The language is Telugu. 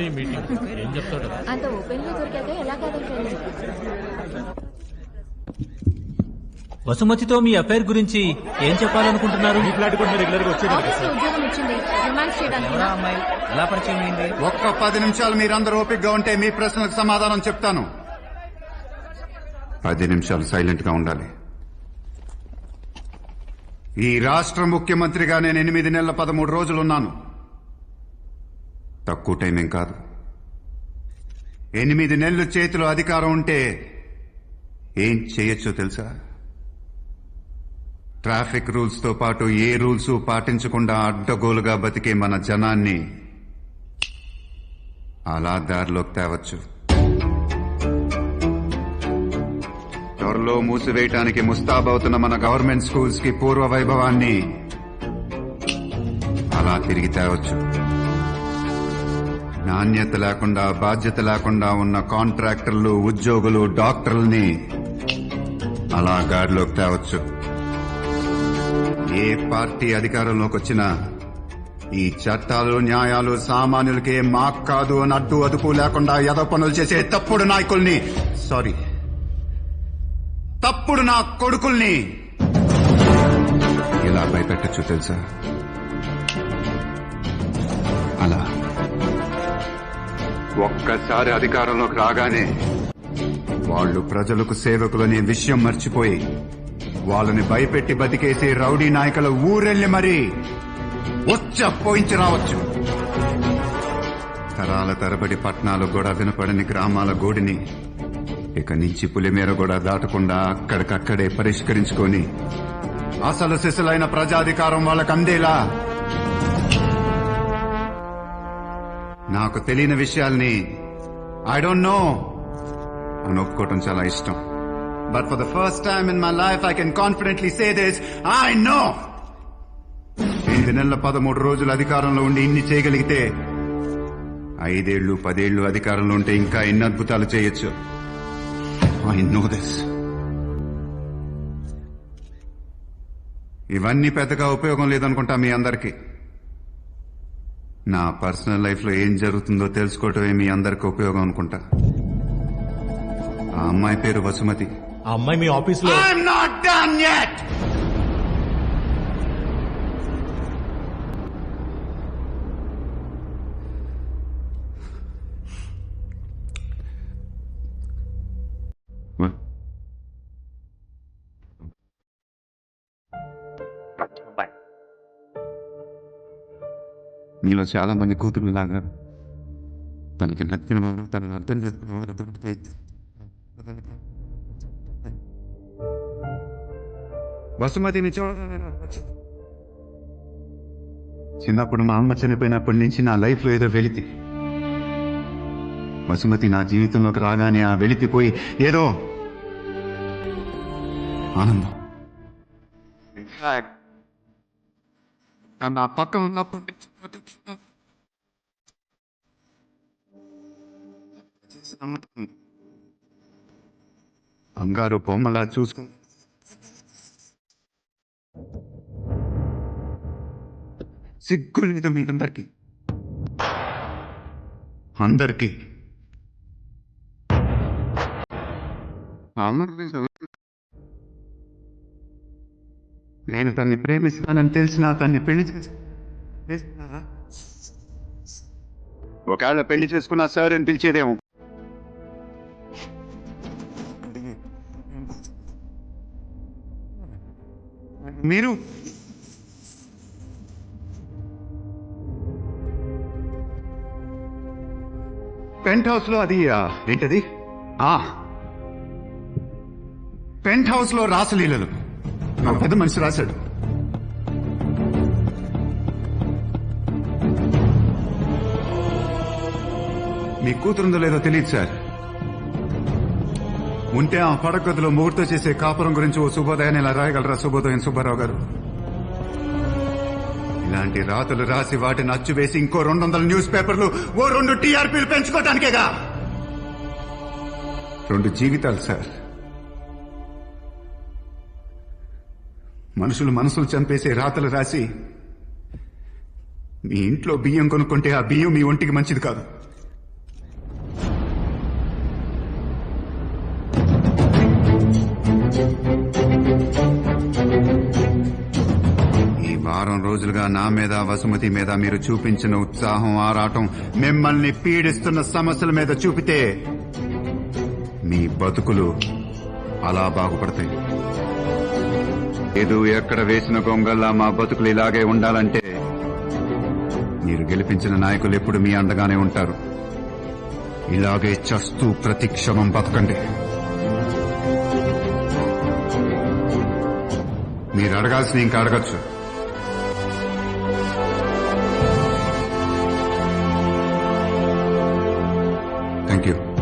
ఈ మీటింగ్ ఏం చెప్తాడు? అంత ఓపెన్ గా దొరికాక ఎలా కాదంటే వసుమతితో మీ అఫైర్ గురించి ఏం చెప్పాలనుకుంటున్నారు? ఈ ఫ్లాట్ కూడా రెగ్యులర్ గా వచ్చేది ఆఫీస్ లో ఉద్యోగం వచ్చింది రొమాన్స్ చేయడానికి అమ్మాయి ఎలా పరిచయం అయింది? ఒక్క 10 నిమిషాలు మీరందరూ ఓపికగా ఉంటే మీ ప్రశ్నలకు సమాధానం చెప్తాను. 10 నిమిషాలు సైలెంట్ గా ఉండాలి. ఈ రాష్ట్ర ముఖ్యమంత్రిగా నేను 8 నెలల 13 రోజులున్నాను. తక్కువ టైమేం కాదు. 8 నెలలు చేతిలో అధికారం ఉంటే ఏం చేయొచ్చో తెలుసా? ట్రాఫిక్ రూల్స్ తో పాటు ఏ రూల్స్ పాటించకుండా అడ్డగోలుగా బతికే మన జనాన్ని అలా దారిలోకి తేవచ్చు. త్వరలో మూసివేయటానికి ముస్తాబవుతున్న మన గవర్నమెంట్ స్కూల్స్ కి పూర్వ వైభవాన్ని అలా తిరిగి తేవచ్చు. నాణ్యత లేకుండా బాధ్యత లేకుండా ఉన్న కాంట్రాక్టర్లు, ఉద్యోగులు, డాక్టర్లని అలా గాడిలోకి తేవచ్చు. ఏ పార్టీ అధికారంలోకి వచ్చినా ఈ చట్టాలు, న్యాయాలు సామాన్యులకే మాక్ కాదు అని అడ్డు అదుపు లేకుండా ఎదో పనులు చేసే తప్పుడు నాయకుల్ని, తప్పుడు నా కొడుకుల్ని ఇలా భయపెట్టచ్చు తెలుసా? అలా ఒక్కసారి అధికారంలోకి రాగానే వాళ్ళు ప్రజలకు సేవకులనే విషయం మర్చిపోయి వాళ్ళని భయపెట్టి బతికేసే రౌడీ నాయకుల ఊరెళ్ళి మరీ పోయించి రావచ్చు. తరాల తరబడి పట్టణాలు కూడా వినపడని గ్రామాల గోడిని ఇక నుంచి పులిమేర కూడా దాటకుండా అక్కడికక్కడే పరిష్కరించుకొని అసలు సిసలైన ప్రజాధికారం వాళ్ళకు అందేలా నాకు తెలియని విషయాల్ని ఐ డోంట్ నో అని ఒప్పుకోవటం చాలా ఇష్టం. But for the first time in my life, I can confidently say this, I know! 8 నెలల 13 రోజులు అధికారంలో ఉండి ఇన్ని చేయగలిగితే 5 ఏళ్లు 10 ఏళ్లు అధికారంలో ఉంటే ఇంకా ఎన్ని అద్భుతాలు చేయొచ్చు. I know this. ఇవన్నీ పెద్దగా ఉపయోగం లేదనుకుంటా మీ అందరికీ. నా పర్సనల్ లైఫ్ లో ఏం జరుగుతుందో తెలుసుకోవటమే మీ అందరికీ ఉపయోగం అనుకుంటా. ఆ అమ్మాయి పేరు వసుమతి. ఆ అమ్మాయి మీ ఆఫీస్ లో I'm not done yet! మీలో చాలా మంది కూతురు లాగా తనకి నచ్చిన వారు తనను అర్థం చేసుకునేవారు వసుమతిని చిన్నప్పుడు మా అమ్మ చనిపోయినప్పటి నుంచి నా లైఫ్ లో ఏదో వెలితి. వసుమతి నా జీవితంలోకి రాగానే ఆ వెలితిపోయి ఏదో ఆనందం. నా పక్కన ఉన్నప్పుడు బంగారు బొమ్మలా చూసుకుని సిగ్గు లేదు మీరందరికీ. అందరికీ నేను తన్ని ప్రేమిస్తానని తెలిసినా తన్ని పెళ్లి చేసుకున్నా. ఒకవేళ పెళ్లి చేసుకున్నా సార్ అని పిలిచేదేమో. మీరు పెంట్ హౌస్ లో అది ఏంటది పెంట్ హౌస్ లో రాసలీలలు ఒక పెద్ద మనిషి రాశాడు. మీ కూతురుందో లేదో తెలియదు సార్. ఉంటే ఆ పడగదిలో ముహూర్తం చేసే కాపురం గురించి ఓ శుభోదయాన్ని ఇలా రాయగలరా శుభోదయం సుబ్బారావు గారు? ఇలాంటి రాతలు రాసి వాటిని అచ్చువేసి ఇంకో 200 న్యూస్ పేపర్లు ఓ 2 టీఆర్పీలు పెంచుకోవటానికేగా. 2 జీవితాలు సార్. మనసులు చంపేసే రాతలు రాసి మీ ఇంట్లో బియ్యం కొనుక్కుంటే ఆ బియ్యం మీ ఒంటికి మంచిది కాదు. ఈ వారం రోజులుగా నా మీద వసుమతి మీద మీరు చూపించిన ఉత్సాహం ఆరాటం మిమ్మల్ని పీడిస్తున్న సమస్యల మీద చూపితే మీ బతుకులు అలా బాగుపడతాయి. ఏదో ఎక్కడ వేసిన గొంగల్లా మా బతుకులు ఇలాగే ఉండాలంటే మీరు గెలిపించిన నాయకులు ఎప్పుడు మీ అండగానే ఉంటారు. ఇలాగే చస్తూ ప్రతి క్షణం బతకండి. మీరు అడగాల్సిన ఇంకా అడగచ్చు. Thank you.